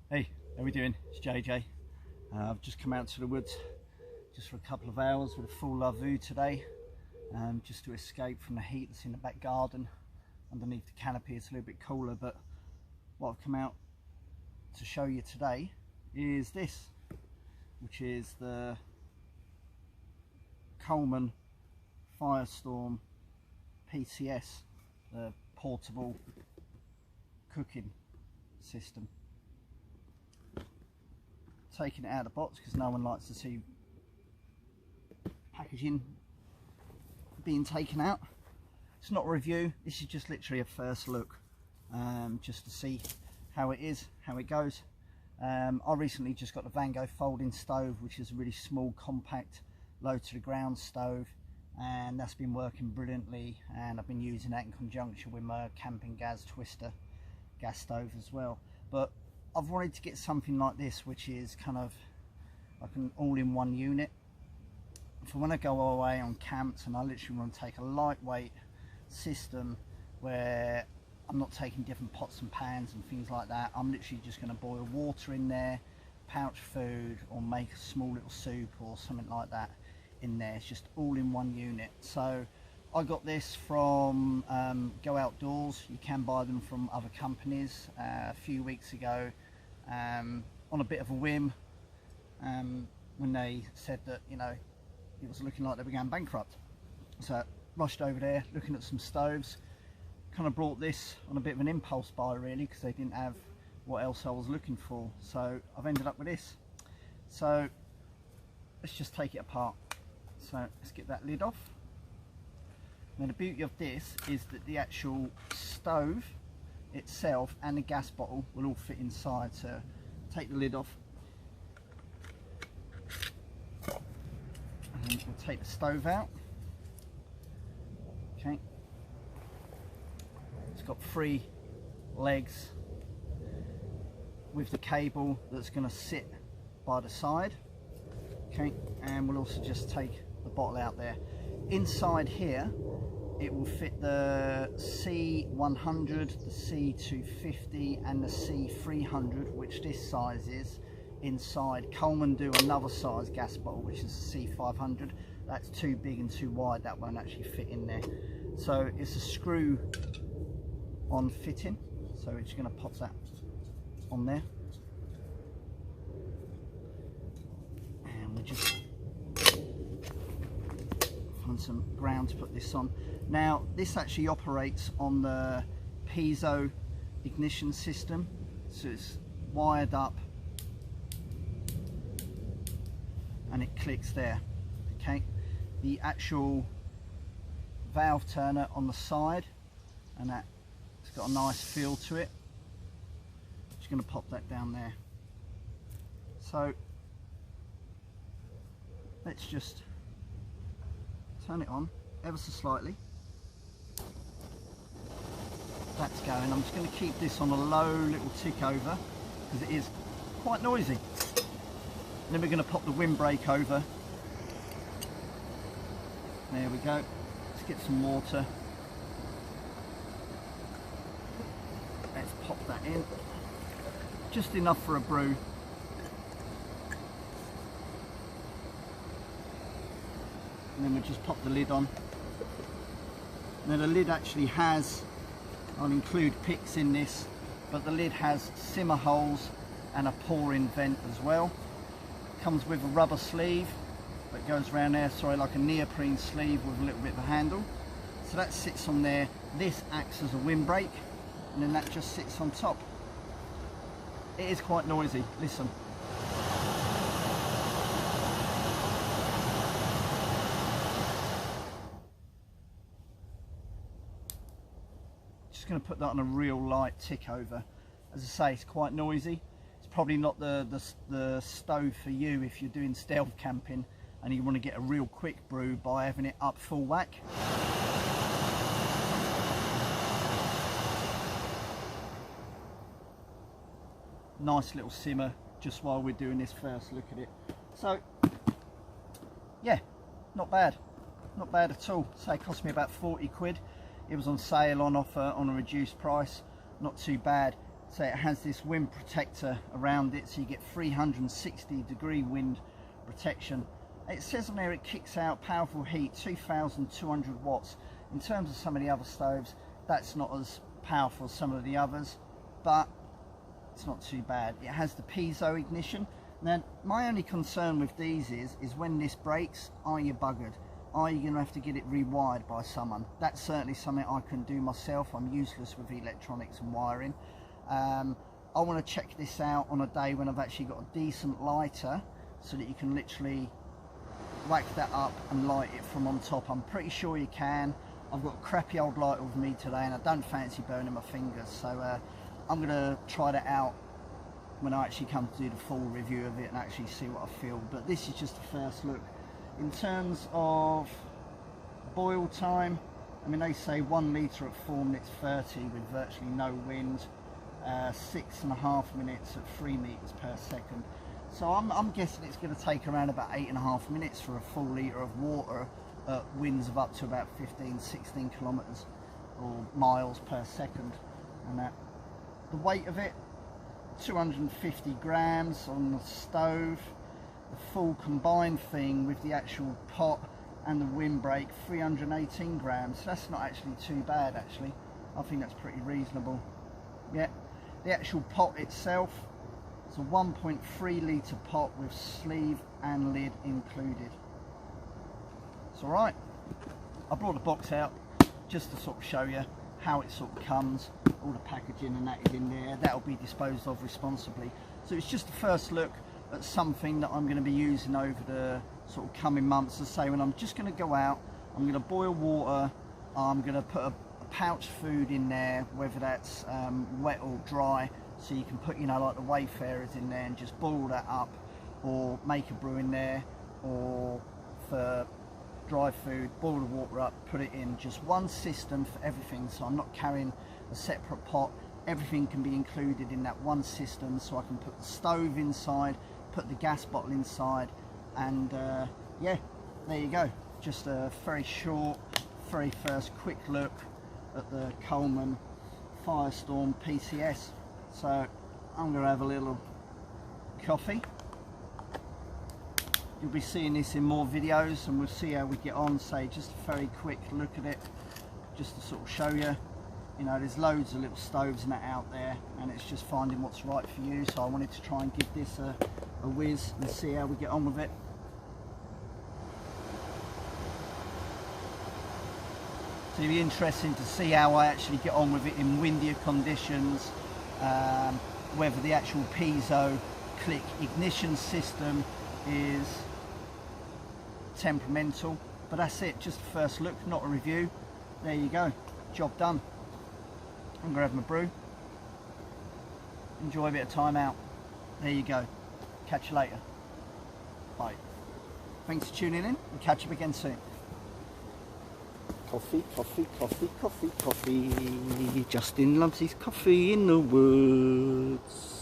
Hey, how we doing? It's JJ. I've just come out to the woods just for a couple of hours with a full love view today, just to escape from the heat that's in the back garden. Underneath the canopy it's a little bit cooler, but what I've come out to show you today is this, which is the Coleman Fyrestorm PCS, the portable cooking system. Taking it out of the box because no one likes to see packaging being taken out. It's not a review, this is just literally a first look, just to see how it is, how it goes. I recently just got the Van Gogh folding stove, which is a really small, compact, low to the ground stove, and that's been working brilliantly, and I've been using that in conjunction with my camping gas twister gas stove as well. But I've wanted to get something like this, which is kind of like an all-in-one unit for when I go away on camps and I literally want to take a lightweight system where I'm not taking different pots and pans and things like that. I'm literally just going to boil water in there, pouch food, or make a small little soup or something like that in there. It's just all in one unit. So I got this from Go Outdoors. You can buy them from other companies. A few weeks ago, on a bit of a whim, when they said that, you know, it was looking like they were going bankrupt. So rushed over there looking at some stoves, kind of brought this on a bit of an impulse buy really, because they didn't have what else I was looking for. So I've ended up with this. So let's just take it apart. So let's get that lid off. Now the beauty of this is that the actual stove itself and the gas bottle will all fit inside. So take the lid off, and then we'll take the stove out. Okay, it's got 3 legs with the cable that's going to sit by the side. Okay, and we'll also just take the bottle out there. Inside here it will fit the C100, the C250 and the C300, which this size is inside. Coleman do another size gas bottle, which is the C500. That's too big and too wide, that won't actually fit in there. So it's a screw on fitting, so we're just going to pop that on there, and we'll just find some ground to put this on. Now this actually operates on the piezo ignition system, so it's wired up and it clicks there. Okay, the actual valve turner on the side, and that it's got a nice feel to it. Just going to pop that down there. So let's just turn it on ever so slightly. That's going. I'm just going to keep this on a low little tick over because it is quite noisy. And then we're going to pop the windbreak over. There we go. Let's get some water. Let's pop that in. Just enough for a brew. And then we'll just pop the lid on. Now the lid actually has, I'll include pics in this, but the lid has simmer holes and a pouring vent as well. Comes with a rubber sleeve that goes around there, like a neoprene sleeve with a little bit of a handle. So that sits on there. This acts as a windbreak, and then that just sits on top. It is quite noisy, listen. Just going to put that on a real light tick over. As I say, it's quite noisy. It's probably not the stove for you if you're doing stealth camping and you want to get a real quick brew by having it up full whack. Nice little simmer just while we're doing this first look at it. So yeah, not bad at all. So it cost me about 40 quid. It was on sale on offer on a reduced price, not too bad. So it has this wind protector around it, so you get 360-degree wind protection. It says on there it kicks out powerful heat, 2,200 watts. In terms of some of the other stoves, that's not as powerful as some of the others, but it's not too bad. It has the piezo ignition. Now, my only concern with these is when this breaks, are you buggered? Are you going to have to get it rewired by someone? That's certainly something I can do myself. I'm useless with electronics and wiring. I want to check this out on a day when I've actually got a decent lighter, so that you can literally whack that up and light it from on top. I'm pretty sure you can. I've got a crappy old lighter with me today and I don't fancy burning my fingers, so I'm going to try that out when I actually come to do the full review of it and actually see what I feel. But this is just the first look. In terms of boil time, I mean, they say 1 litre at 4 minutes 30 with virtually no wind, 6.5 minutes at 3 meters per second. So I'm guessing it's going to take around about 8.5 minutes for a full litre of water at winds of up to about 15-16 kilometres or miles per second. And that, the weight of it, 250 grams on the stove. The full combined thing with the actual pot and the windbreak, 318 grams. So that's not actually too bad, actually. I think that's pretty reasonable. Yeah, the actual pot itself, it's a 1.3 litre pot with sleeve and lid included. It's all right. I brought the box out just to sort of show you how it sort of comes. All the packaging and that is in there. That'll be disposed of responsibly. So it's just the first look at something that I'm going to be using over the sort of coming months. As I say, when I'm just going to go out, I'm going to boil water, I'm going to put a pouch food in there, whether that's wet or dry, so you can put, you know, like the Wayfarers in there and just boil that up, or make a brew in there, or for dry food, boil the water up, put it in. Just one system for everything, so I'm not carrying a separate pot. Everything can be included in that one system, so I can put the stove inside, put the gas bottle inside, and yeah, there you go. Just a very short, very first quick look at the Coleman Fyrestorm PCS. So I'm going to have a little coffee. You'll be seeing this in more videos and we'll see how we get on. Say just a very quick look at it, just to sort of show you. You know, there's loads of little stoves and that out there, and it's just finding what's right for you. So I wanted to try and give this a whiz and see how we get on with it. So it'll be interesting to see how I actually get on with it in windier conditions, whether the actual piezo click ignition system is temperamental. But that's it, just the first look, not a review. There you go, job done. I'm going to have my brew, enjoy a bit of time out. There you go, catch you later, bye. Thanks for tuning in and catch up again soon. Coffee, coffee, coffee, coffee, coffee. Justin loves his coffee in the woods.